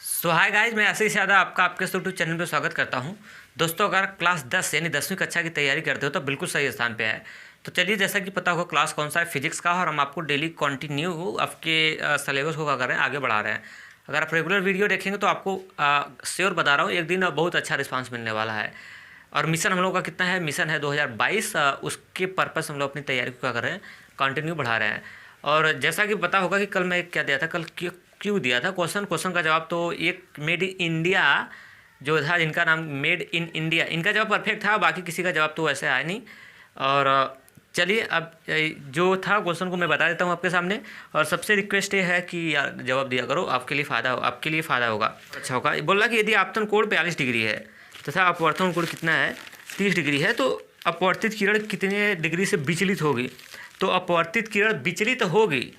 सो hi guys, मैं आशीष यादव आपका आपके यूट्यूब चैनल पर स्वागत करता हूं। दोस्तों, अगर क्लास 10 यानी 10वीं कक्षा की तैयारी करते हो तो बिल्कुल सही स्थान पे है। तो चलिए, जैसा कि पता होगा क्लास कौन सा है, फिजिक्स का, और हम आपको डेली कंटिन्यू आपके सिलेबस को क्या कर रहे हैं, आगे बढ़ा रहे हैं। अगर आप रेगुलर वीडियो देखेंगे तो आपको श्योर बता रहा हूँ, एक दिन बहुत अच्छा रिस्पांस मिलने वाला है। और मिशन हम लोग का कितना है, मिशन है 2022। उसके पर्पस हम लोग अपनी तैयारी को क्या कर रहे हैं, कंटिन्यू बढ़ा रहे हैं। और जैसा कि पता होगा कि कल मैं क्या दिया था, कल क्यों दिया था क्वेश्चन का जवाब, तो एक मेड इन इंडिया जो था, जिनका नाम मेड इन इंडिया, इनका जवाब परफेक्ट था, बाकी किसी का जवाब तो वैसे आया नहीं। और चलिए, अब जो था क्वेश्चन को मैं बता देता हूँ आपके सामने। और सबसे रिक्वेस्ट ये है कि यार जवाब दिया करो, आपके लिए फ़ायदा होगा, अच्छा होगा। बोला कि यदि आपतन कोण 42 डिग्री है तथा अपवर्तन कोण कितना है, 30 डिग्री है, तो अपवर्तित किरण कितने डिग्री से विचलित होगी। तो अपवर्तित किरण विचलित होगी,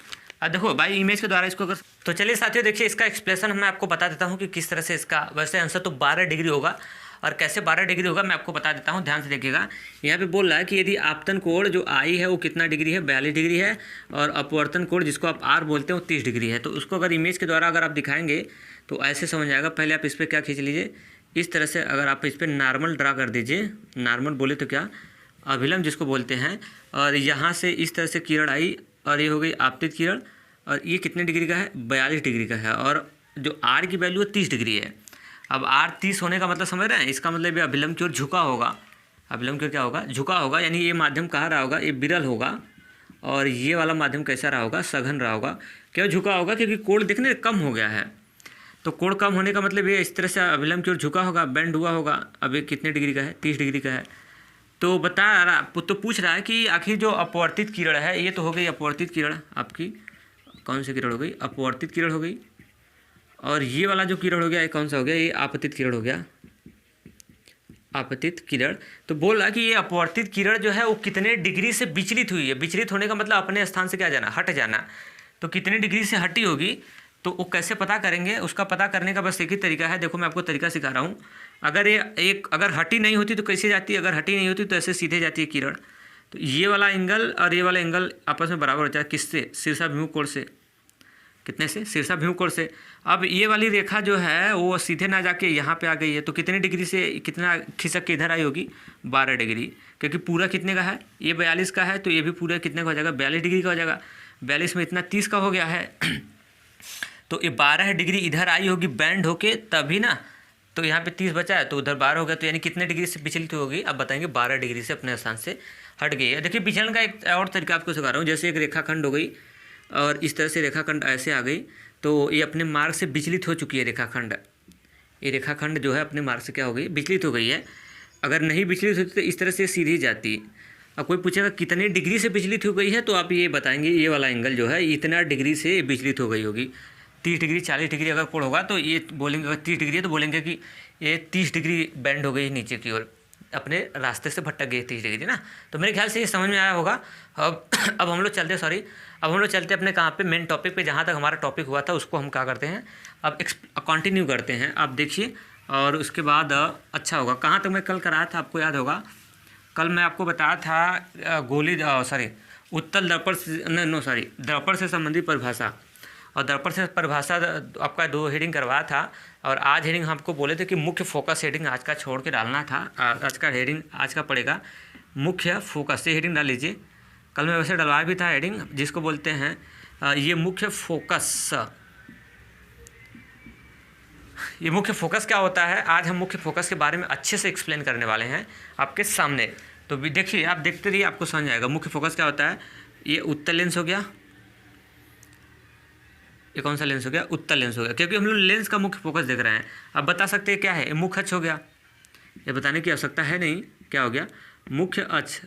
देखो भाई इमेज के द्वारा इसको अगर, तो चलिए साथियों देखिए, इसका एक्सप्लेनेशन मैं आपको बता देता हूँ कि किस तरह से इसका, वैसे आंसर तो 12 डिग्री होगा, और कैसे 12 डिग्री होगा मैं आपको बता देता हूँ, ध्यान से देखिएगा। यहाँ पे बोल रहा है कि यदि आपतन कोण जो आई है वो कितना डिग्री है, 42 डिग्री है, और अपवर्तन कोण जिसको आप आर बोलते हैं वो 30 डिग्री है। तो उसको अगर इमेज के द्वारा अगर आप दिखाएंगे तो ऐसे समझ आएगा। पहले आप इस पर क्या खींच लीजिए, इस तरह से अगर आप इस पर नॉर्मल ड्रा कर दीजिए, नॉर्मल बोले तो क्या, अभिलंब जिसको बोलते हैं, और यहाँ से इस तरह से किरण आई, और ये हो गई आपतित किरण, और ये कितने डिग्री का है, 42 डिग्री का है, और जो आर की वैल्यू है 30 डिग्री है। अब आर 30 होने का मतलब समझ रहे हैं, इसका मतलब ये अभिलंब की ओर झुका होगा। अभिलंब की ओर क्या होगा, झुका होगा, यानी ये माध्यम कहाँ रहा होगा, ये विरल होगा, और ये वाला माध्यम कैसा रहा होगा, सघन रहा होगा। क्यों झुका होगा, क्योंकि कोण देखने कम हो गया है। तो कोण कम होने का मतलब ये इस तरह से अभिलंब की ओर झुका होगा, बेंड हुआ होगा। अब ये कितने डिग्री का है, 30 डिग्री का है। तो बता रहा, तो पूछ रहा है कि आखिर जो अपवर्तित किरण है, ये तो हो गई अपवर्तित किरण, आपकी कौन सी किरण हो गई, अपवर्तित किरण हो गई। और ये वाला जो किरण हो गया, ये कौन सा हो गया, ये आपतित किरण हो गया, आपतित किरण। तो बोल रहा है कि ये अपवर्तित किरण जो है वो कितने डिग्री से विचलित हुई है। विचलित होने का मतलब अपने स्थान से क्या जाना, हट जाना। तो कितनी डिग्री से हटी होगी, तो वो कैसे पता करेंगे, उसका पता करने का बस एक ही तरीका है। देखो मैं आपको तरीका सिखा रहा हूँ। अगर ये एक, अगर हटी नहीं होती तो कैसे जाती है, अगर हटी नहीं होती तो ऐसे सीधे जाती है किरण। तो ये वाला एंगल और ये वाला एंगल आपस में बराबर होता है, किससे, शीर्षाभिमुख कोण से। कितने से, शीर्षाभिमुख कोण से। अब ये वाली रेखा जो है वो सीधे ना जाके यहाँ पे आ गई है, तो कितने डिग्री से, कितना खिसक के इधर आई होगी, 12 डिग्री। क्योंकि पूरा कितने का है, ये 42 का है, तो ये भी पूरा कितने का हो जाएगा, 42 डिग्री का हो जाएगा। 42 में इतना 30 का हो गया है। तो ये 12 डिग्री इधर आई होगी बैंड होके, तभी ना। तो यहाँ पे 30 बचा है, तो उधर 12 हो गया, तो यानी कितने डिग्री से विचलित होगी, अब बताएंगे 12 डिग्री से अपने स्थान से हट गई है। देखिए विचलन का एक और तरीका आपको सिखा रहा हूँ। जैसे एक रेखाखंड हो गई, और इस तरह से रेखाखंड ऐसे आ गई, तो ये अपने मार्ग से विचलित हो चुकी है रेखाखंड। ये रेखाखंड जो है अपने मार्ग से क्या हो गई, विचलित हो गई है। अगर नहीं विचलित होती तो इस तरह से सीधी जाती। अब कोई पूछेगा कितने डिग्री से विचलित हो गई है, तो आप ये बताएंगे ये वाला एंगल जो है इतना डिग्री से विचलित हो गई होगी। 30 डिग्री 40 डिग्री अगर कोण होगा तो ये बोलेंगे, अगर 30 डिग्री है तो बोलेंगे कि ये 30 डिग्री बेंड हो गई नीचे की ओर, अपने रास्ते से भटक गई 30 डिग्री ना। तो मेरे ख्याल से ये समझ में आया होगा। अब हम लोग चलते अपने कहाँ पे, मेन टॉपिक पे, जहाँ तक हमारा टॉपिक हुआ था उसको हम क्या करते हैं, अब कंटिन्यू करते हैं। आप देखिए, और उसके बाद अच्छा होगा। कहाँ तक मैं कल कराया था आपको याद होगा, कल मैं आपको बताया था उत्तल दर्पण से संबंधित परिभाषा, और दर्पण से परिभाषा आपका 2 हेडिंग करवाया था। और आज हेडिंग हमको बोले थे कि मुख्य फोकस हेडिंग आज का छोड़ के डालना था। आज का हेडिंग आज का पड़ेगा मुख्य फोकस, ये हेडिंग डाल लीजिए। कल मैं वैसे डलवाया भी था हेडिंग, जिसको बोलते हैं ये मुख्य फोकस। ये मुख्य फोकस क्या होता है, आज हम मुख्य फोकस के बारे में अच्छे से एक्सप्लेन करने वाले हैं आपके सामने। तो देखिए, आप देखते रहिए, आपको समझ आएगा मुख्य फोकस क्या होता है। ये उत्तल लेंस हो गया, ये कौन सा लेंस हो गया, उत्तल लेंस हो गया, क्योंकि हम लोग लेंस का मुख्य फोकस देख रहे हैं। अब बता सकते हैं क्या है, मुख्य अक्ष हो गया। ये बताने की आवश्यकता है नहीं, क्या हो गया, मुख्य अक्ष।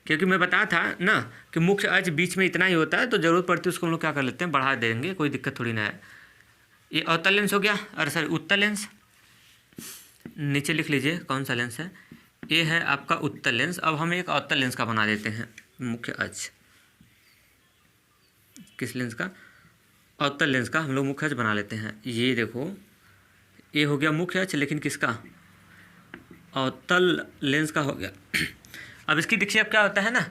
क्योंकि मैं बताया था ना कि मुख्य अक्ष बीच में इतना ही होता है, तो ज़रूरत पड़ती है उसको हम लोग क्या कर लेते हैं, बढ़ा देंगे, कोई दिक्कत थोड़ी ना है। ये अवतल लेंस हो गया, अरे सॉरी उत्तल लेंस, नीचे लिख लीजिए कौन सा लेंस है, ये है आपका उत्तल लेंस। अब हम एक अवतल लेंस का बना देते हैं मुख्य अक्ष, किस लेंस का, अवतल लेंस का हम लोग मुख्य अक्ष बना लेते हैं। ये देखो, ये हो गया मुख्य अक्ष, लेकिन किसका, अवतल लेंस का हो गया। अब इसकी देखिए अब क्या होता है ना,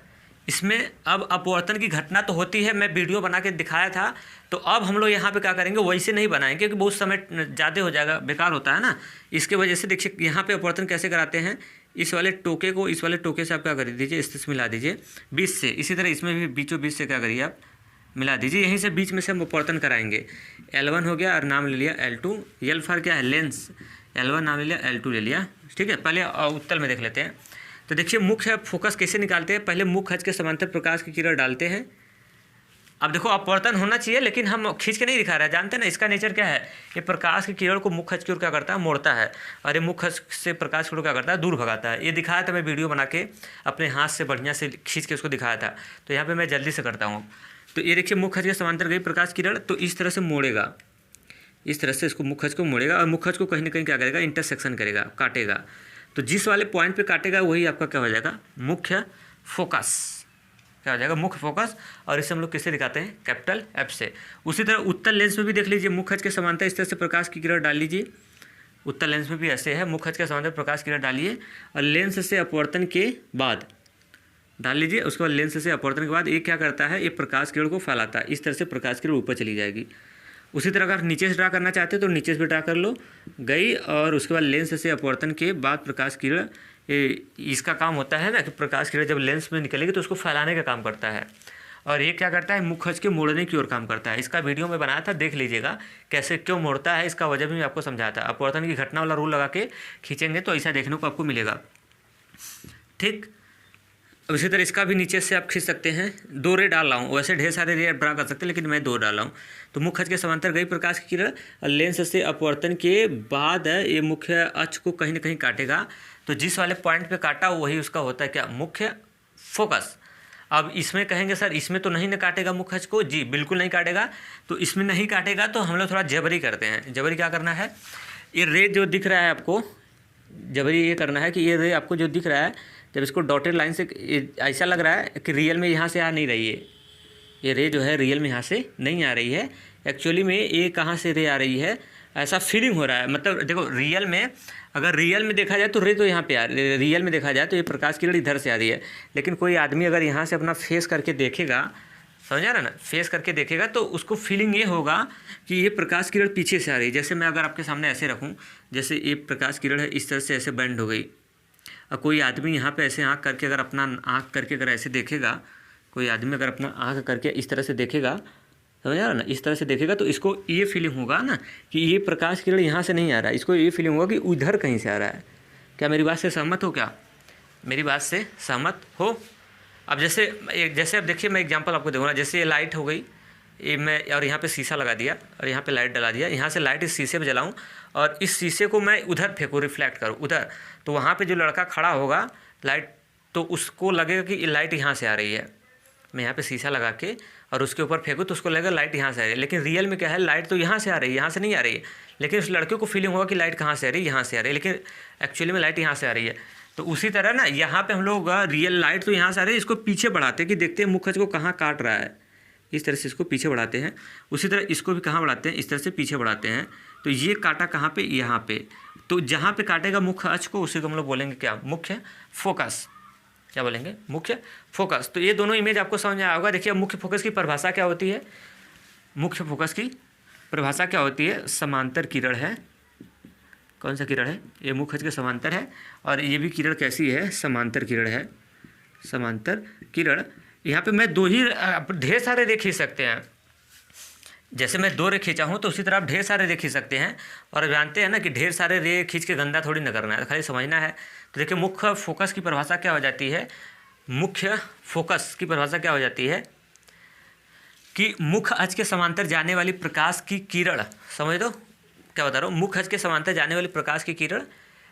इसमें अब अपवर्तन की घटना तो होती है, मैं वीडियो बना के दिखाया था। तो अब हम लोग यहाँ पे क्या करेंगे, वैसे नहीं बनाएंगे क्योंकि बहुत समय ज़्यादा हो जाएगा, बेकार होता है ना। इसके वजह से देखिए यहाँ पे अपवर्तन कैसे कराते हैं, इस वाले टोके को इस वाले टोके से आप क्या कर दीजिए, इससे मिला दीजिए 20 से। इसी तरह इसमें भी बीचों बीच से क्या करिए आप मिला दीजिए, यहीं से बीच में से हम अपवर्तन कराएंगे। L1 हो गया और नाम ले लिया L2, L फॉर क्या है लेंस, L1 नाम ले लिया, L2 ले लिया, ठीक है। पहले उत्तल में देख लेते हैं। तो देखिए मुख्य फोकस कैसे निकालते हैं, पहले मुख्य अक्ष के समांतर प्रकाश की किरण डालते हैं। अब देखो अपवर्तन होना चाहिए लेकिन हम खींच के नहीं दिखा रहे हैं, जानते हैं ना इसका नेचर क्या है, ये प्रकाश की किरण को मुख्य अक्ष की ओर क्या करता है, मोड़ता है, और ये मुख्य अक्ष से प्रकाश की ओर क्या करता है, दूर भगाता है। ये दिखाया था मैं वीडियो बना के अपने हाथ से बढ़िया से खींच के उसको दिखाया था। तो यहाँ पर मैं जल्दी से करता हूँ। तो ये देखिए मुख्य अक्ष के समांतर गई प्रकाश किरण, तो इस तरह से मोड़ेगा, इस तरह से इसको मुख्य अक्ष को मोड़ेगा और मुख्य अक्ष को कहीं ना कहीं क्या करेगा, इंटरसेक्शन करेगा, काटेगा। तो जिस वाले पॉइंट पे काटेगा वही आपका क्या हो जाएगा, मुख्य फोकस, क्या हो जाएगा, मुख्य फोकस। और इसे हम लोग किससे दिखाते हैं, कैपिटल F से। उसी तरह उत्तल लेंस में भी देख लीजिए, मुख्य अक्ष के समांतर इस तरह से प्रकाश की किरण डाल लीजिए। उत्तल लेंस में भी ऐसे है, मुख्य अक्ष के समांतर प्रकाश की किरण डालिए और लेंस से अपवर्तन के बाद डाल लीजिए। उसके बाद लेंस से अपवर्तन के बाद ये क्या करता है, ये प्रकाश किरण को फैलाता है, इस तरह से प्रकाश किरण ऊपर चली जाएगी। उसी तरह अगर नीचे से ड्रा करना चाहते हो तो नीचे से भी ड्रा कर लो, गई। और उसके बाद लेंस से अपवर्तन के बाद प्रकाश किरण, इसका काम होता है ना कि प्रकाश किरण जब लेंस में निकलेगी तो उसको फैलाने का काम करता है। और ये क्या करता है, मुख्य अक्ष के मोड़ने की ओर काम करता है। इसका वीडियो में बनाया था, देख लीजिएगा कैसे क्यों मोड़ता है, इसका वजह भी मैं आपको समझाया था। अपवर्तन की घटना वाला रूल लगा के खींचेंगे तो ऐसा देखने को आपको मिलेगा, ठीक। अब इसी तरह इसका भी नीचे से आप खींच सकते हैं। 2 रे डाल रहा हूँ, वैसे ढेर सारे रे ड्रा कर सकते हैं लेकिन मैं 2 डाल रहा हूँ। तो मुख्य अक्ष के समांतर गई प्रकाश की किरण और लेंस से अपवर्तन के बाद ये मुख्य अक्ष को कहीं ना कहीं काटेगा। तो जिस वाले पॉइंट पे काटा वही उसका होता है क्या, मुख्य फोकस। अब इसमें कहेंगे सर इसमें तो नहीं न काटेगा मुख्य अक्ष को, जी बिल्कुल नहीं काटेगा। तो इसमें नहीं काटेगा तो हम लोग थोड़ा जबरी करते हैं। जबरी क्या करना है, ये रे जो दिख रहा है आपको, जबरी ये करना है कि ये रे आपको जो दिख रहा है, जब इसको डॉटेड लाइन से ऐसा लग रहा है कि रियल में यहाँ से आ नहीं रही है, ये रे जो है रियल में यहाँ से नहीं आ रही है, एक्चुअली में ये कहाँ से रे आ रही है, ऐसा फीलिंग हो रहा है। मतलब देखो रियल में, अगर रियल में देखा जाए तो रे तो यहाँ पे आ रही है, रियल में देखा जाए तो ये प्रकाश किरण इधर से आ रही है। लेकिन कोई आदमी अगर यहाँ से अपना फेस करके देखेगा, समझा रहा ना, फेस करके देखेगा तो उसको फीलिंग ये होगा कि ये प्रकाश किरण पीछे से आ रही है। जैसे मैं अगर आपके सामने ऐसे रखूँ, जैसे ये प्रकाश किरण है इस तरह से ऐसे बेंड हो गई, और कोई आदमी यहाँ पे ऐसे आँख करके अगर अपना आँख करके अगर ऐसे देखेगा, कोई आदमी अगर अपना आँख करके इस तरह से देखेगा, समझ आ रहा ना, इस तरह से देखेगा तो इसको ये फीलिंग होगा ना कि ये प्रकाश किरण यहाँ से नहीं आ रहा है, इसको ये फीलिंग होगा कि उधर कहीं से आ रहा है। क्या मेरी बात से सहमत हो, क्या मेरी बात से सहमत हो? अब जैसे अब देखिए मैं एग्जांपल आपको दूंगा। जैसे ये लाइट हो गई, ये मैं और यहाँ पे शीशा लगा दिया और यहाँ पे लाइट डला दिया, यहाँ से लाइट इस शीशे पे जलाऊँ और इस शीशे को मैं उधर फेंकूँ, रिफ्लेक्ट करूँ उधर, तो वहाँ पे जो लड़का खड़ा होगा लाइट, तो उसको लगेगा कि लाइट यहाँ से आ रही है। मैं यहाँ पे शीशा लगा के और उसके ऊपर फेंकूँ तो उसको लगेगा लाइट यहाँ से आ रही है। लेकिन रियल में क्या है, लाइट तो यहाँ से आ रही है, यहाँ से नहीं आ रही है। लेकिन उस लड़के को फीलिंग होगा कि लाइट कहाँ से आ रही है, यहाँ से आ रही है, लेकिन एक्चुअली में लाइट यहाँ से आ रही है। तो उसी तरह ना यहाँ पे हम लोग रियल लाइट तो यहाँ से आ रही है, इसको पीछे बढ़ाते हैं कि देखते हैं मुख्य अक्ष को कहाँ काट रहा है, इस तरह से इसको पीछे बढ़ाते हैं। उसी तरह इसको भी कहाँ बढ़ाते हैं, इस तरह से पीछे बढ़ाते हैं। तो ये काटा कहाँ पे, यहाँ पे। तो जहाँ पे काटेगा मुख्य अक्ष को उसी को हम लोग बोलेंगे क्या, मुख्य फोकस। क्या बोलेंगे, मुख्य फोकस। तो ये दोनों इमेज आपको समझ में आया होगा। देखिए मुख्य फोकस की परिभाषा क्या होती है, मुख्य फोकस की परिभाषा क्या होती है, समांतर किरण है। कौन सा किरण है, ये मुख्य अक्ष के समांतर है और ये भी किरण कैसी है, समांतर किरण है, समांतर किरण। यहाँ पे मैं 2 ही, ढेर सारे रे खींच सकते हैं। जैसे मैं 2 रे खींचा हूँ तो उसी तरह आप ढेर सारे रे खींच सकते हैं। और जानते हैं ना कि ढेर सारे रे खींच के गंदा थोड़ी न करना है, खाली समझना है। तो देखिए मुख्य फोकस की परिभाषा क्या हो जाती है, मुख्य फोकस की परिभाषा क्या हो जाती है कि मुख्य अक्ष के समांतर जाने वाली प्रकाश की किरण, समझ दो क्या बता रहा हूँ, मुख्य अक्ष के समांतर जाने वाली प्रकाश की किरण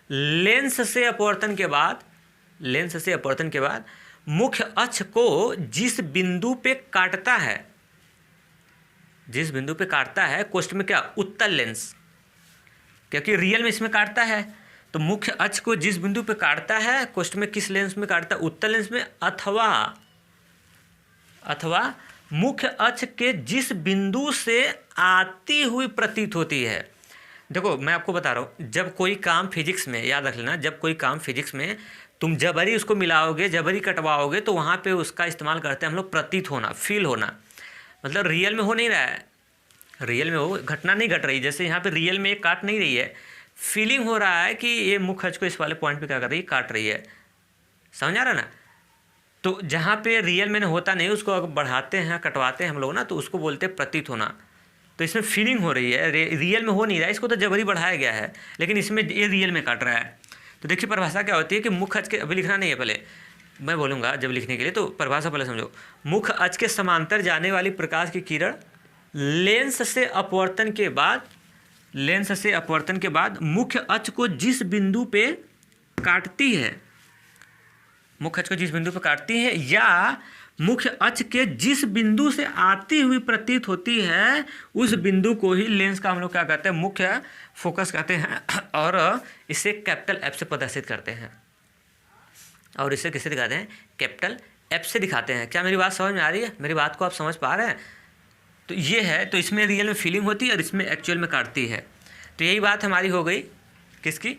लेंस से अपवर्तन के बाद मुख्य अक्ष को जिस बिंदु पे काटता है, कोष्ठ में क्या, उत्तल लेंस, क्योंकि रियल में इसमें काटता है। तो मुख्य अक्ष को जिस बिंदु पे काटता है, कोष्ठ में किस लेंस में काटता है, उत्तल लेंस में, अथवा मुख्य अक्ष के जिस बिंदु से आती हुई प्रतीत होती है। देखो मैं आपको बता रहा हूँ, जब कोई काम फिजिक्स में, याद रख लेना, जब कोई काम फिजिक्स में तुम जबरी उसको मिलाओगे, जबरी कटवाओगे, तो वहाँ पे उसका इस्तेमाल करते हैं हम लोग प्रतीत होना, फील होना। मतलब रियल में हो नहीं रहा है, रियल में वो घटना नहीं घट रही, जैसे यहाँ पे रियल में ये काट नहीं रही है, फीलिंग हो रहा है कि ये मुख्य अक्ष को इस वाले पॉइंट पे क्या कर रही है, काट रही है। समझ आ रहा ना? तो जहाँ पे रियल में होता नहीं, उसको अगर बढ़ाते हैं, कटवाते हैं हम लोग ना, तो उसको बोलते हैं प्रतीत होना। तो इसमें फीलिंग हो रही है, रियल में हो नहीं रहा है, इसको तो जबरी बढ़ाया गया है, लेकिन इसमें ये रियल में काट रहा है। तो देखिए परिभाषा क्या होती है कि मुख्य अक्ष के, अभी लिखना नहीं है, पहले मैं बोलूँगा जब लिखने के लिए, तो परिभाषा पहले समझो। मुख्य अक्ष के समांतर जाने वाली प्रकाश की किरण लेंस से अपवर्तन के बाद, लेंस से अपवर्तन के बाद मुख्य अक्ष को जिस बिंदु पे काटती है, मुख्य अक्ष को जिस बिंदु पे काटती है या मुख्य अक्ष के जिस बिंदु से आती हुई प्रतीत होती है, उस बिंदु को ही लेंस का हम लोग क्या कहते हैं, मुख्य फोकस कहते हैं। और इसे कैपिटल एफ से प्रदर्शित करते हैं, और इसे किससे दिखाते हैं, कैपिटल एफ से दिखाते हैं। क्या मेरी बात समझ में आ रही है? मेरी बात को आप समझ पा रहे हैं? तो ये है, तो इसमें रियल में फीलिंग होती है और इसमें एक्चुअल में काटती है। तो यही बात हमारी हो गई किसकी,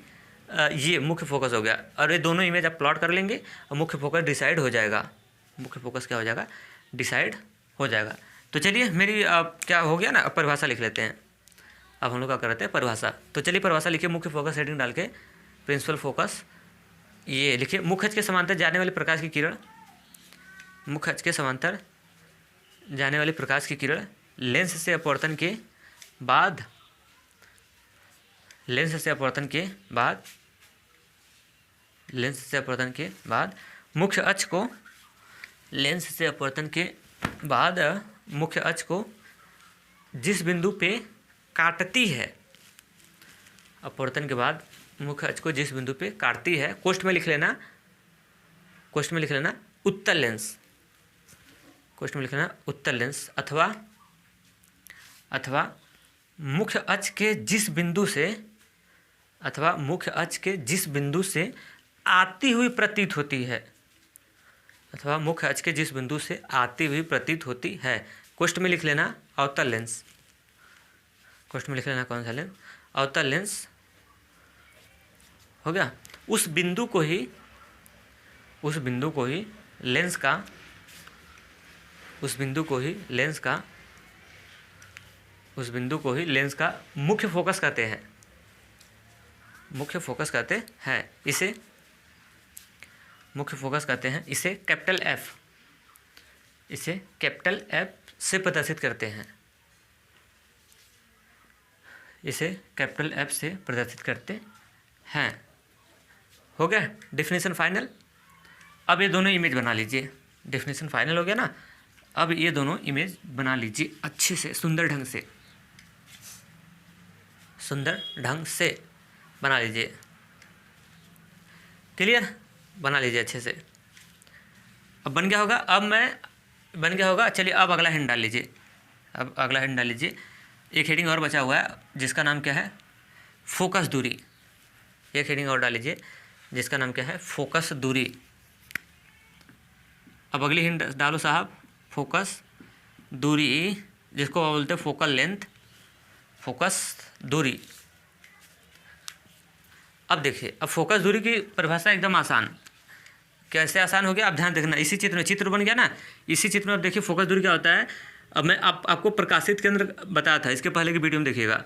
ये मुख्य फोकस हो गया। और ये दोनों इमेज आप प्लॉट कर लेंगे और मुख्य फोकस डिसाइड हो जाएगा, मुख्य फोकस क्या हो जाएगा, डिसाइड हो जाएगा। तो चलिए मेरी क्या हो गया ना, अब परिभाषा लिख लेते हैं। अब हम लोग क्या कर रहे थे, परिभाषा। तो चलिए परिभाषा लिखिए, मुख्य फोकस हेडिंग डाल के प्रिंसिपल फोकस ये लिखिए। मुख्य अक्ष के समांतर जाने वाली प्रकाश की किरण, मुख्य अक्ष के समांतर जाने वाली प्रकाश की किरण लेंस से अपवर्तन के बाद, लेंस से अपवर्तन के बाद, लेंस से अपवर्तन के बाद मुख्य अक्ष को, लेंस से अपवर्तन के बाद मुख्य अक्ष को जिस बिंदु पे काटती है, अपवर्तन के बाद मुख्य अक्ष को जिस बिंदु पे काटती है, कोष्ठ में लिख लेना, कोष्ठ में लिख लेना उत्तल लेंस, कोष्ठ में लिख लेना उत्तल लेंस, अथवा मुख्य अक्ष के जिस बिंदु से, अथवा मुख्य अक्ष के जिस बिंदु से आती हुई प्रतीत होती है, अथवा मुख्य अक्ष के जिस बिंदु से आती हुई प्रतीत होती है। कोष्ठ में लिख लेना अवतल लेंस, कोष्ठ में लिख लेना कौन सा लेंस, अवतल लेंस हो गया। उस बिंदु को ही, उस बिंदु को ही लेंस का, उस बिंदु को ही लेंस का, उस बिंदु को ही लेंस का मुख्य फोकस कहते हैं, मुख्य फोकस कहते हैं। इसे मुख्य फोकस कहते हैं, इसे कैपिटल एफ, इसे कैपिटल एफ से प्रदर्शित करते हैं, इसे कैपिटल एफ से प्रदर्शित करते हैं। हो गया डेफिनेशन फाइनल। अब ये दोनों इमेज बना लीजिए, डेफिनेशन फाइनल हो गया ना। अब ये दोनों इमेज बना लीजिए अच्छे से, सुंदर ढंग से, सुंदर ढंग से बना लीजिए। क्लियर? बना लीजिए अच्छे से। अब बन गया होगा, अब मैं बन गया होगा। चलिए अब अगला हेडिंग डाल लीजिए, अब अगला हेडिंग डाल लीजिए। एक हेडिंग और बचा हुआ है जिसका नाम क्या है, फोकस दूरी। एक हेडिंग और डाल लीजिए जिसका नाम क्या है, फोकस दूरी। अब अगली हेडिंग डालो साहब, फोकस दूरी, जिसको बोलते हैं फोकल लेंथ, फोकस दूरी। अब देखिए, अब फोकस दूरी की परिभाषा एकदम आसान, कैसे आसान हो गया आप ध्यान देखना। इसी चित्र में, चित्र बन गया ना, इसी चित्र में अब देखिए फोकस दूरी क्या होता है। अब मैं आपको प्रकाशित केंद्र बताया था, इसके पहले की वीडियो में देखिएगा।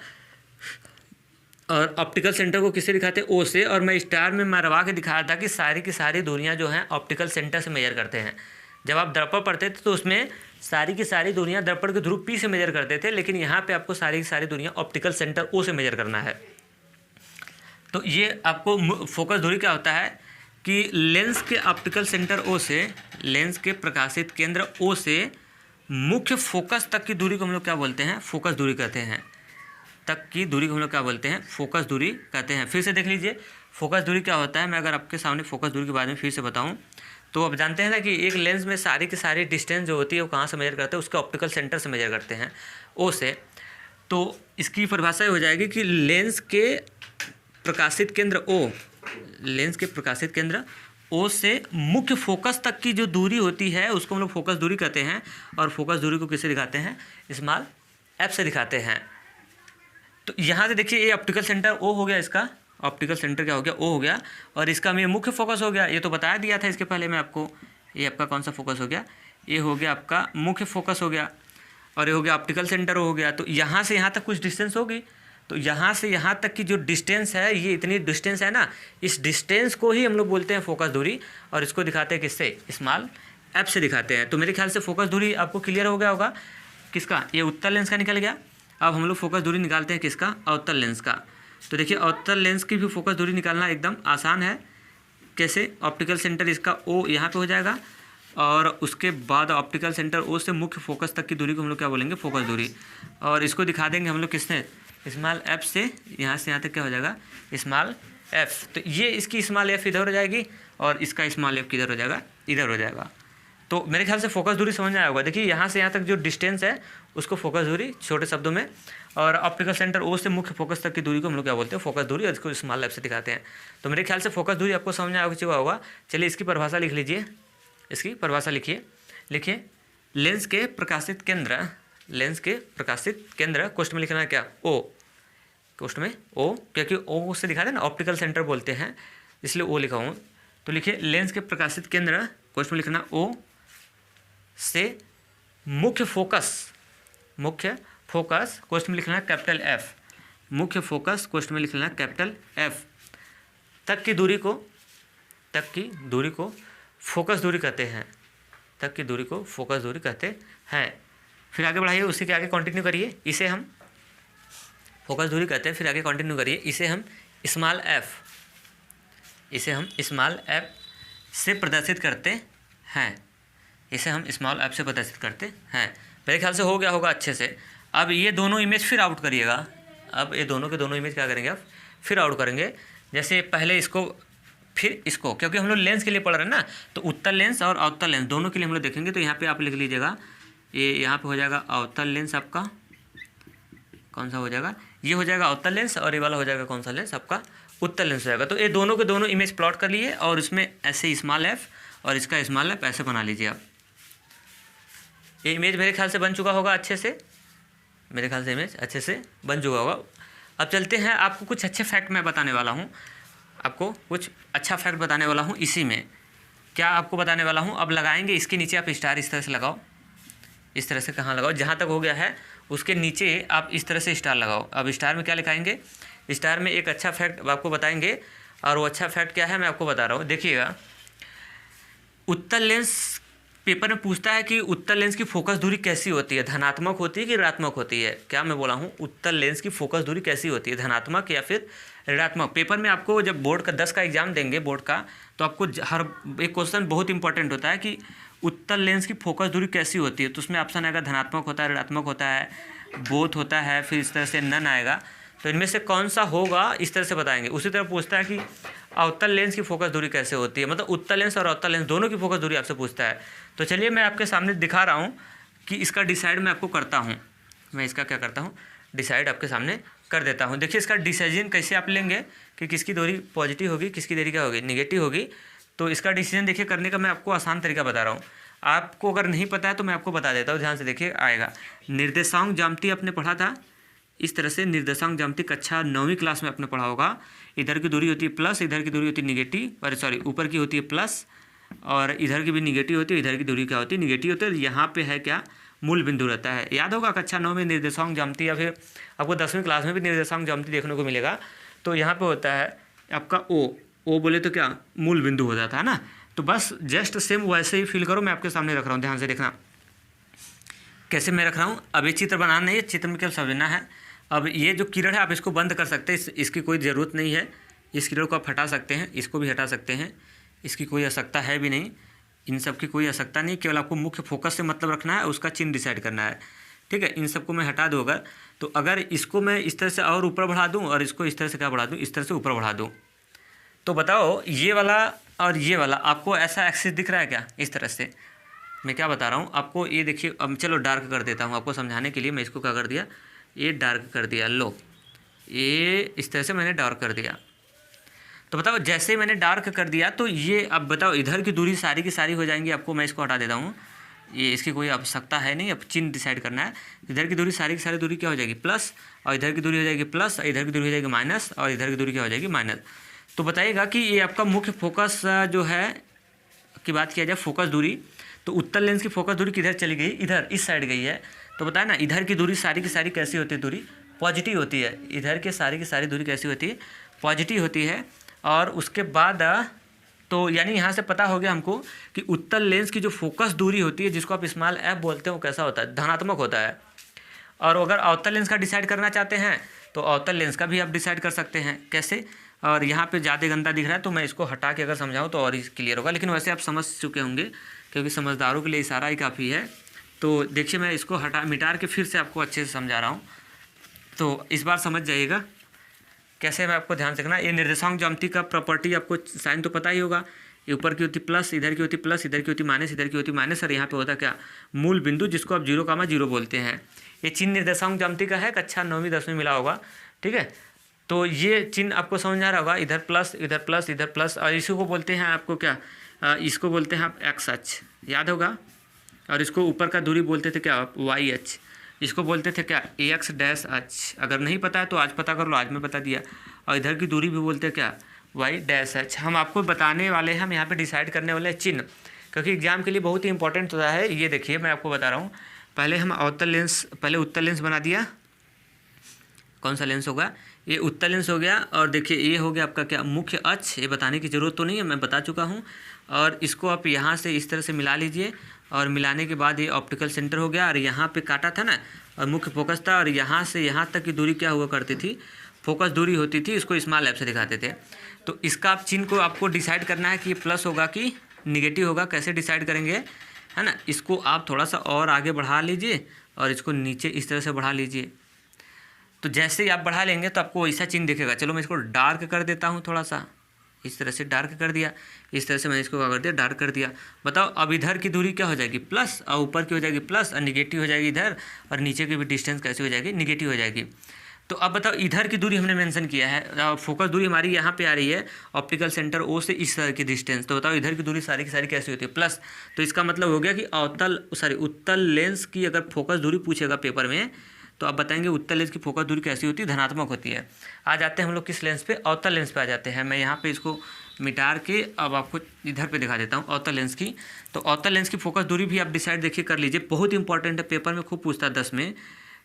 और ऑप्टिकल सेंटर को किससे दिखाते हैं, ओ से। और मैं स्टार में मरवा के दिखाया था कि सारी की सारी दूरियाँ जो हैं ऑप्टिकल सेंटर से मेजर करते हैं। जब आप दर्पण पढ़ते थे तो उसमें सारी की सारी दूरियाँ दर्पण के ध्रुव पी से मेजर करते थे, लेकिन यहाँ पे आपको सारी की सारी दूरियाँ ऑप्टिकल सेंटर ओ से मेजर करना है। तो ये आपको फोकस दूरी क्या होता है कि लेंस के ऑप्टिकल सेंटर ओ से, लेंस के प्रकाशित केंद्र ओ से मुख्य फोकस तक की दूरी को हम लोग क्या बोलते हैं, फोकस दूरी कहते हैं। तक की दूरी को हम लोग क्या बोलते हैं, फोकस दूरी कहते हैं। फिर से देख लीजिए फोकस दूरी क्या होता है। मैं अगर आपके सामने फोकस दूरी के बारे में फिर से बताऊं तो आप जानते हैं ना कि एक लेंस में सारी की सारी डिस्टेंस जो होती है वो कहाँ से मेजर करते हैं, उसके ऑप्टिकल सेंटर से मेजर करते हैं, ओ से। तो इसकी परिभाषा ये हो जाएगी कि लेंस के प्रकाशित केंद्र ओ, लेंस के प्रकाशित केंद्र ओ से मुख्य फोकस तक की जो दूरी होती है उसको हम लोग फोकस दूरी कहते हैं। और फोकस दूरी को किससे दिखाते हैं, स्मॉल एफ से दिखाते हैं। तो यहाँ से देखिए ये ऑप्टिकल सेंटर ओ हो गया इसका, ऑप्टिकल सेंटर क्या हो गया, ओ हो गया, और इसका ये मुख्य फोकस हो गया। ये तो बताया दिया था इसके पहले मैं आपको। ये आपका कौन सा फोकस हो गया, ये हो गया आपका मुख्य फोकस हो गया, और ये हो गया ऑप्टिकल सेंटर हो गया। तो यहाँ से यहाँ तक कुछ डिस्टेंस होगी, तो यहाँ से यहाँ तक की जो डिस्टेंस है, ये इतनी डिस्टेंस है ना, इस डिस्टेंस को ही हम लोग बोलते हैं फोकस दूरी, और इसको दिखाते हैं किससे, स्मॉल एफ से दिखाते हैं। तो मेरे ख्याल से फोकस दूरी आपको क्लियर हो गया होगा। किसका, ये उत्तल लेंस का निकल गया। अब हम लोग फोकस दूरी निकालते हैं किसका, अवतल लेंस का। तो देखिए अवतल लेंस की भी फोकस दूरी निकालना एकदम आसान है। कैसे, ऑप्टिकल सेंटर इसका ओ यहाँ पे हो जाएगा, और उसके बाद ऑप्टिकल सेंटर ओ से मुख्य फोकस तक की दूरी को हम लोग क्या बोलेंगे, फोकस दूरी। और इसको दिखा देंगे हम लोग किसने, स्मॉल एफ से। यहाँ से यहाँ तक क्या हो जाएगा, स्मॉल एफ। तो ये इसकी स्मॉल एफ इधर हो जाएगी, और इसका स्मॉल एफ किधर हो जाएगा, इधर हो जाएगा। तो मेरे ख्याल से फोकस दूरी समझ में आया होगा। देखिए यहाँ से यहाँ तक जो डिस्टेंस है उसको फोकस दूरी छोटे शब्दों में, और ऑप्टिकल सेंटर ओ से मुख्य फोकस तक की दूरी को हम लोग क्या बोलते हैं, फोकस दूरी, और इसको स्मॉल एफ से दिखाते हैं। तो मेरे ख्याल से फोकस दूरी आपको समझ में आ चुका होगा। चलिए इसकी परिभाषा लिख लीजिए, इसकी परिभाषा लिखिए। लिखिए, लेंस के प्रकाशित केंद्र, लेंस के प्रकाशित केंद्र, कोष्ठ में लिखना है क्या, ओ, कोष्ठ में ओ, क्योंकि ओ से दिखाते हैं ना, ऑप्टिकल सेंटर बोलते हैं, इसलिए ओ लिखा हूँ। तो लिखिए, लेंस के प्रकाशित केंद्र, कोष्ठ में लिखना ओ, से मुख्य फोकस, मुख्य फोकस, कोष्ठ में लिखना है कैपिटल एफ, मुख्य फोकस, कोष्ठ में लिखना है कैपिटल एफ, तक की दूरी को, तक की दूरी को फोकस दूरी कहते हैं, तक की दूरी को फोकस दूरी कहते हैं। फिर आगे बढ़ाइए, उसी के आगे कंटिन्यू करिए। इसे हम फोकस दूरी कहते हैं, फिर आगे कंटिन्यू करिए। इसे हम स्मॉल एफ, इसे हम स्मॉल एफ से प्रदर्शित करते हैं, इसे हम स्मॉल एफ से प्रदर्शित करते हैं। मेरे ख्याल से हो गया होगा अच्छे से। अब ये दोनों इमेज फिर आउट करिएगा। अब ये दोनों के दोनों इमेज क्या करेंगे, आप फिर आउट करेंगे। जैसे पहले इसको, फिर इसको, क्योंकि हम लोग लेंस के लिए पढ़ रहे हैं ना, तो उत्तल लेंस और अवतल लेंस दोनों के लिए हम लोग देखेंगे। तो यहाँ पे आप लिख लीजिएगा, ये यहाँ पे हो जाएगा अवतल लेंस आपका, कौन सा हो जाएगा, ये हो जाएगा अवतल लेंस, और ये वाला हो जाएगा कौन सा लेंस आपका, उत्तल लेंस हो जाएगा। तो ये दोनों के दोनों इमेज प्लॉट कर लिए, और इसमें ऐसे स्मॉल एफ और इसका स्मॉल एफ ऐसे बना लीजिए आप। ये इमेज मेरे ख्याल से बन चुका होगा अच्छे से, मेरे ख्याल से इमेज अच्छे से बन चुका होगा। अब चलते हैं, आपको कुछ अच्छे फैक्ट मैं बताने वाला हूँ, आपको कुछ अच्छा फैक्ट बताने वाला हूँ। इसी में क्या आपको बताने वाला हूँ, अब लगाएंगे इसके नीचे आप स्टार इस तरह से लगाओ, इस तरह से कहाँ लगाओ, जहाँ तक हो गया है उसके नीचे आप इस तरह से स्टार लगाओ। अब स्टार में क्या लिखाएंगे, स्टार में एक अच्छा फैक्ट आपको बताएंगे, और वो अच्छा फैक्ट क्या है मैं आपको बता रहा हूँ। देखिएगा, उत्तल लेंस, पेपर में पूछता है कि उत्तल लेंस की फोकस दूरी कैसी होती है, धनात्मक होती है कि ऋणात्मक होती है। क्या मैं बोला हूँ, उत्तल लेंस की फोकस दूरी कैसी होती है, धनात्मक या फिर ऋणात्मक। पेपर में आपको जब बोर्ड का 10 का एग्जाम देंगे बोर्ड का, तो आपको हर एक क्वेश्चन बहुत इंपॉर्टेंट होता है कि उत्तल लेंस की फोकस दूरी कैसी होती है। तो उसमें ऑप्शन आएगा धनात्मक होता है, ऋणात्मक होता है, बोथ होता है, फिर इस तरह से नन आएगा। तो इनमें से कौन सा होगा इस तरह से बताएंगे। उसी तरह पूछता है कि अवतल लेंस की फोकस दूरी कैसे होती है, मतलब उत्तल लेंस और अवतल लेंस दोनों की फोकस दूरी आपसे पूछता है। तो चलिए मैं आपके सामने दिखा रहा हूँ कि इसका डिसाइड मैं आपको करता हूँ, मैं इसका क्या करता हूँ, डिसाइड आपके सामने कर देता हूँ। देखिए इसका डिसीजन कैसे आप लेंगे कि किसकी दूरी पॉजिटिव होगी, किसकी दूरी क्या होगी, निगेटिव होगी। तो इसका डिसीजन देखिए करने का मैं आपको आसान तरीका बता रहा हूँ। आपको अगर नहीं पता है तो मैं आपको बता देता हूँ, ध्यान से देखिए आएगा। निर्देशांक ज्यामिति आपने पढ़ा था, इस तरह से निर्देशांक ज्यामिति कक्षा 9वीं क्लास में आपने पढ़ा होगा। इधर की दूरी होती है प्लस, इधर की दूरी होती है निगेटिव, और सॉरी ऊपर की होती है प्लस, और इधर की भी निगेटिव होती है, इधर की दूरी क्या होती है, निगेटिव होती है। यहाँ पे है क्या, मूल बिंदु रहता है। याद होगा कक्षा 9 में निर्देशांक ज्यामिति, या फिर आपको 10वीं क्लास में भी निर्देशांक ज्यामिति देखने को मिलेगा। तो यहाँ पे होता है आपका ओ बोले तो क्या, मूल बिंदु हो जाता है ना। तो बस जस्ट सेम वैसे ही फील करो, मैं आपके सामने रख रहा हूँ, ध्यान से देखना कैसे मैं रख रहा हूँ। अब ये चित्र बनाना नहीं है, चित्र में केवल समझना है। अब ये जो किरण है आप इसको बंद कर सकते हैं, इसकी कोई ज़रूरत नहीं है। इस किरण को आप हटा सकते हैं, इसको भी हटा सकते हैं, इसकी कोई आवश्यकता है भी नहीं, इन सब की कोई आवश्यकता नहीं। केवल आपको मुख्य फोकस से मतलब रखना है, उसका चिन्ह डिसाइड करना है, ठीक है। इन सबको मैं हटा दूँ अगर, तो अगर इसको मैं इस तरह से और ऊपर बढ़ा दूँ, और इसको इस तरह से क्या बढ़ा दूँ, इस तरह से ऊपर बढ़ा दूँ, तो बताओ ये वाला और ये वाला आपको ऐसा एक्सिस दिख रहा है क्या, इस तरह से। मैं क्या बता रहा हूँ आपको, ये देखिए। अब चलो डार्क कर देता हूँ आपको समझाने के लिए। मैं इसको क्या कर दिया, ये डार्क कर दिया, लो ये इस तरह से मैंने डार्क कर दिया। तो बताओ जैसे ही मैंने डार्क कर दिया, तो ये अब बताओ इधर की दूरी सारी की सारी हो जाएंगी आपको। मैं इसको हटा देता हूँ, ये इसकी कोई आवश्यकता है नहीं, अब चिन्ह डिसाइड करना है। इधर की दूरी सारी की सारी दूरी क्या हो जाएगी प्लस, और इधर की दूरी हो जाएगी प्लस, और इधर की दूरी हो जाएगी माइनस, और इधर की दूरी क्या हो जाएगी माइनस। तो बताइएगा कि ये आपका मुख्य फोकस जो है की बात किया जाए फोकस दूरी, तो उत्तल लेंस की फोकस दूरी किधर चली गई, इधर इस साइड गई है। तो बताए ना इधर की दूरी सारी की सारी कैसी होती है, दूरी पॉजिटिव होती है। इधर के सारी की सारी दूरी कैसी होती है, पॉजिटिव होती है। और उसके बाद तो यानी यहाँ से पता हो गया हमको कि उत्तल लेंस की जो फोकस दूरी होती है, जिसको आप स्मॉल एफ बोलते हैं, वो कैसा होता है, धनात्मक होता है। और अगर अवतल लेंस का डिसाइड करना चाहते हैं तो अवतल लेंस का भी आप डिसाइड कर सकते हैं। कैसे, और यहाँ पे ज़्यादा गंदा दिख रहा है तो मैं इसको हटा के अगर समझाऊँ तो और ही क्लियर होगा, लेकिन वैसे आप समझ चुके होंगे क्योंकि समझदारों के लिए इशारा ही काफ़ी है। तो देखिए मैं इसको मिटा के फिर से आपको अच्छे से समझा रहा हूँ, तो इस बार समझ जाइएगा कैसे। मैं आपको ध्यान से रखना, ये निर्देशांक ज्यामिति का प्रॉपर्टी आपको साइन तो पता ही होगा। ये ऊपर की होती प्लस, इधर की होती प्लस, इधर की होती माइनस, इधर की होती माइनस, और यहाँ पे होता क्या, मूल बिंदु, जिसको आप 0,0 बोलते हैं। ये चिन्ह निर्देशांक ज्यामिति का है, कक्षा 9वीं 10वीं मिला होगा, ठीक है। तो ये चिन्ह आपको समझ आ रहा होगा, इधर प्लस, इधर प्लस, इधर प्लस, और इसी को बोलते हैं आपको क्या, इसको बोलते हैं आप एक्स अक्ष, याद होगा। और इसको ऊपर का दूरी बोलते थे क्या, वाई अक्ष, इसको बोलते थे क्या, एक्स डैश अक्ष। अगर नहीं पता है तो आज पता कर लो, आज मैं बता दिया। और इधर की दूरी भी बोलते हैं क्या, वाई डैश अक्ष। हम आपको बताने वाले हैं, हम यहाँ पे डिसाइड करने वाले हैं चिन्ह, क्योंकि एग्जाम के लिए बहुत ही इंपॉर्टेंट होता है। ये देखिए मैं आपको बता रहा हूँ, पहले हम अवतल लेंस, पहले उत्तल लेंस बना दिया। कौन सा लेंस होगा, ये उत्तल लेंस हो गया। और देखिए ये हो गया आपका क्या, मुख्य अक्ष। ये बताने की ज़रूरत तो नहीं है, मैं बता चुका हूँ। और इसको आप यहाँ से इस तरह से मिला लीजिए, और मिलाने के बाद ये ऑप्टिकल सेंटर हो गया। और यहाँ पे काटा था ना, और मुख्य फोकस था, और यहाँ से यहाँ तक की दूरी क्या हुआ करती थी, फोकस दूरी होती थी। इसको स्मॉल एफ से दिखाते थे। तो इसका आप चिन्ह को आपको डिसाइड करना है कि ये प्लस होगा कि निगेटिव होगा, कैसे डिसाइड करेंगे, है ना। इसको आप थोड़ा सा और आगे बढ़ा लीजिए, और इसको नीचे इस तरह से बढ़ा लीजिए। तो जैसे ही आप बढ़ा लेंगे तो आपको वैसा चिन्ह दिखेगा। चलो मैं इसको डार्क कर देता हूँ, थोड़ा सा इस तरह से डार्क कर दिया, इस तरह से मैंने इसको क्या कर दिया, डार्क कर दिया। बताओ अब इधर की दूरी क्या हो जाएगी, प्लस, और ऊपर की हो जाएगी प्लस, और निगेटिव हो जाएगी इधर, और नीचे की भी डिस्टेंस कैसी हो जाएगी, निगेटिव हो जाएगी। तो अब बताओ इधर की दूरी हमने मेंशन किया है, फोकस दूरी हमारी यहाँ पे आ रही है ऑप्टिकल सेंटर ओ से इस तरह की डिस्टेंस। तो बताओ इधर की दूरी सारी की सारी कैसी होती है, प्लस। तो इसका मतलब हो गया कि उत्तल लेंस की अगर फोकस दूरी पूछेगा पेपर में, तो आप बताएंगे उत्तल लेंस की फोकस दूरी कैसी होती है, धनात्मक होती है। आ जाते हैं हम लोग किस लेंस पे, अवतल लेंस पे आ जाते हैं। मैं यहाँ पे इसको मिटा के अब आपको इधर पे दिखा देता हूँ अवतल लेंस की। तो अवतल लेंस की फोकस दूरी भी आप डिसाइड देखिए कर लीजिए, बहुत इंपॉर्टेंट है, पेपर में खूब पूछता है 10 में।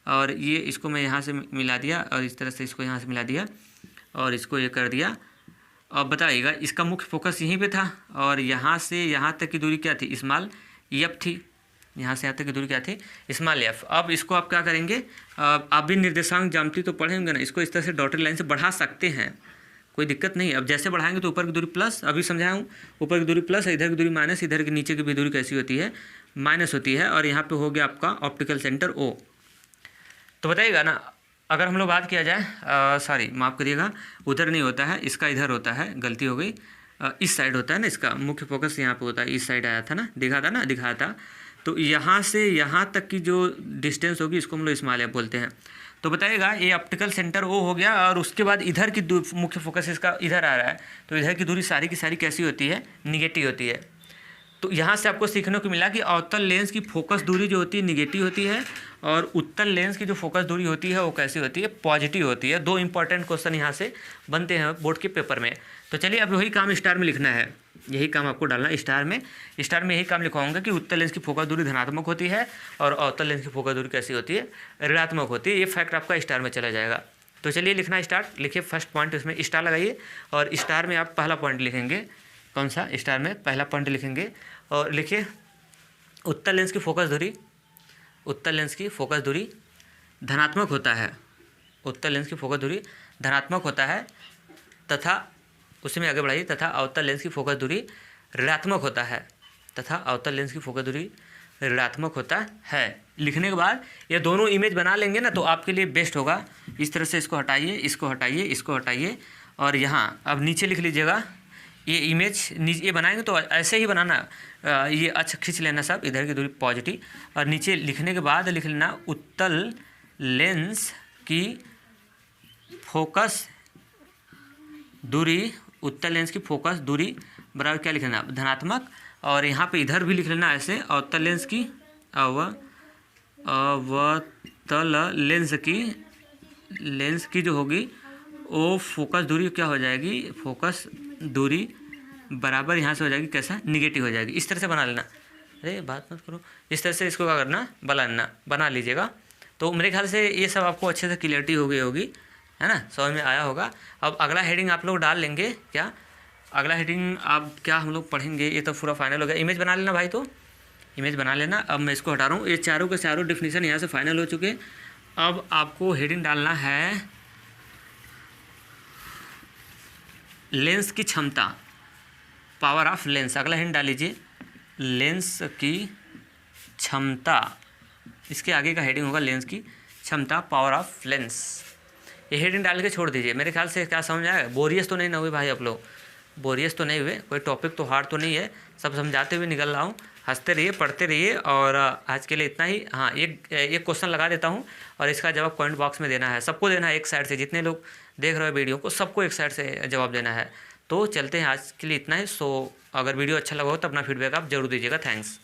और ये इसको मैं यहाँ से मिला दिया, और इस तरह से इसको यहाँ से मिला दिया, और इसको ये कर दिया। अब बताइएगा इसका मुख्य फोकस यहीं पे था, और यहाँ से यहाँ तक की दूरी क्या थी, स्मॉल एफ थी। यहाँ से यहाँ तक की दूरी क्या थी, स्मॉल एफ। अब इसको आप क्या करेंगे, आप भी निर्देशांक ज्यामिति तो पढ़ेंगे ना, इसको इस तरह से डॉटेड लाइन से बढ़ा सकते हैं, कोई दिक्कत नहीं। अब जैसे बढ़ाएंगे तो ऊपर की दूरी प्लस, अभी समझाया हूँ, ऊपर की दूरी प्लस, इधर की दूरी माइनस, इधर की नीचे की भी दूरी कैसी होती है, माइनस होती है। और यहाँ पे हो गया आपका ऑप्टिकल सेंटर ओ। तो बताइएगा ना, अगर हम लोग बात किया जाए, सॉरी माफ़ करिएगा, उधर नहीं होता है, इसका इधर होता है, गलती हो गई, इस साइड होता है ना, इसका मुख्य फोकस यहाँ पे होता है, इस साइड आया था ना, दिखा था। तो यहाँ से यहाँ तक की जो डिस्टेंस होगी इसको हम लोग स्मॉल एफ बोलते हैं। तो बताइएगा ये ऑप्टिकल सेंटर ओ हो गया, और उसके बाद इधर की मुख्य फोकस इसका इधर आ रहा है, तो इधर की दूरी सारी की सारी कैसी होती है, निगेटिव होती है। तो यहाँ से आपको सीखने को मिला कि अवतल लेंस की फोकस दूरी जो होती है निगेटिव होती है, और उत्तल लेंस की जो फोकस दूरी होती है वो कैसी होती है, पॉजिटिव होती है। 2 इंपॉर्टेंट क्वेश्चन यहाँ से बनते हैं बोर्ड के पेपर में। तो चलिए अब वही काम स्टार में लिखना है, यही काम आपको डालना है स्टार में। स्टार में यही काम लिखवाऊंगा कि उत्तल लेंस की फोकस दूरी धनात्मक होती है, और अवतल लेंस की फोकस दूरी कैसी होती है, ऋणात्मक होती है। ये फैक्ट आपका स्टार में चला जाएगा। तो चलिए लिखना स्टार्ट, लिखिए फर्स्ट पॉइंट, इसमें स्टार लगाइए, और स्टार में आप पहला पॉइंट लिखेंगे। कौन सा, स्टार में पहला पॉइंट लिखेंगे, और लिखिए उत्तल लेंस की फोकस दूरी, उत्तल लेंस की फोकस दूरी धनात्मक होता है, उत्तल लेंस की फोकस दूरी धनात्मक होता है, तथा उसी में आगे बढ़ाइए, तथा अवतल लेंस की फोकस दूरी ऋणात्मक होता है, तथा अवतल लेंस की फोकस दूरी ऋणात्मक होता है। लिखने के बाद ये दोनों इमेज बना लेंगे ना, तो आपके लिए बेस्ट होगा। इस तरह से इसको हटाइए, इसको हटाइए, इसको हटाइए, और यहाँ अब नीचे लिख लीजिएगा। ये इमेज ये बनाएंगे तो ऐसे ही बनाना, ये अच्छा खींच लेना सब, इधर की दूरी पॉजिटिव, और नीचे लिखने के बाद लिख लेना उत्तल लेंस की फोकस दूरी, उत्तल लेंस की फोकस दूरी बराबर क्या लिखना, धनात्मक, और यहाँ पे इधर भी लिख लेना ऐसे, अवतल लेंस की अवतल लेंस की जो होगी वो फोकस दूरी क्या हो जाएगी, फोकस दूरी बराबर यहाँ से हो जाएगी कैसा, निगेटिव हो जाएगी। इस तरह से बना लेना, अरे बात मत करो, इस तरह से इसको क्या करना, बना लीजिएगा। तो मेरे ख्याल से ये सब आपको अच्छे से क्लियरिटी हो गई होगी, है ना, समझ में आया होगा। अब अगला हेडिंग आप लोग डाल लेंगे क्या, अगला हेडिंग आप क्या हम लोग पढ़ेंगे, ये तो पूरा फाइनल हो गया। इमेज बना लेना भाई, तो इमेज बना लेना। अब मैं इसको हटा रहा हूँ, ये चारों के चारों डिफिनीशन यहाँ से फाइनल हो चुके। अब आपको हेडिंग डालना है लेंस की क्षमता, पावर ऑफ लेंस। अगला हेडिंग डाल लीजिए, लेंस की क्षमता। इसके आगे का हेडिंग होगा लेंस की क्षमता, पावर ऑफ लेंस। ये हेडिंग डाल के छोड़ दीजिए। मेरे ख्याल से क्या समझ आएगा, बोरियस तो नहीं ना हुए भाई आप लोग, बोरियस तो नहीं हुए, कोई टॉपिक तो हार्ड तो नहीं है, सब समझाते हुए निकल रहा हूँ। हंसते रहिए, पढ़ते रहिए। और आज के लिए इतना ही। हाँ, एक क्वेश्चन लगा देता हूँ और इसका जवाब कमेंट बॉक्स में देना है, सबको देना है एक साइड से, जितने लोग देख रहे हो वीडियो को सबको एक साइड से जवाब देना है। तो चलते हैं, आज के लिए इतना ही। सो अगर वीडियो अच्छा लगा हो तो अपना फीडबैक आप जरूर दीजिएगा। थैंक्स।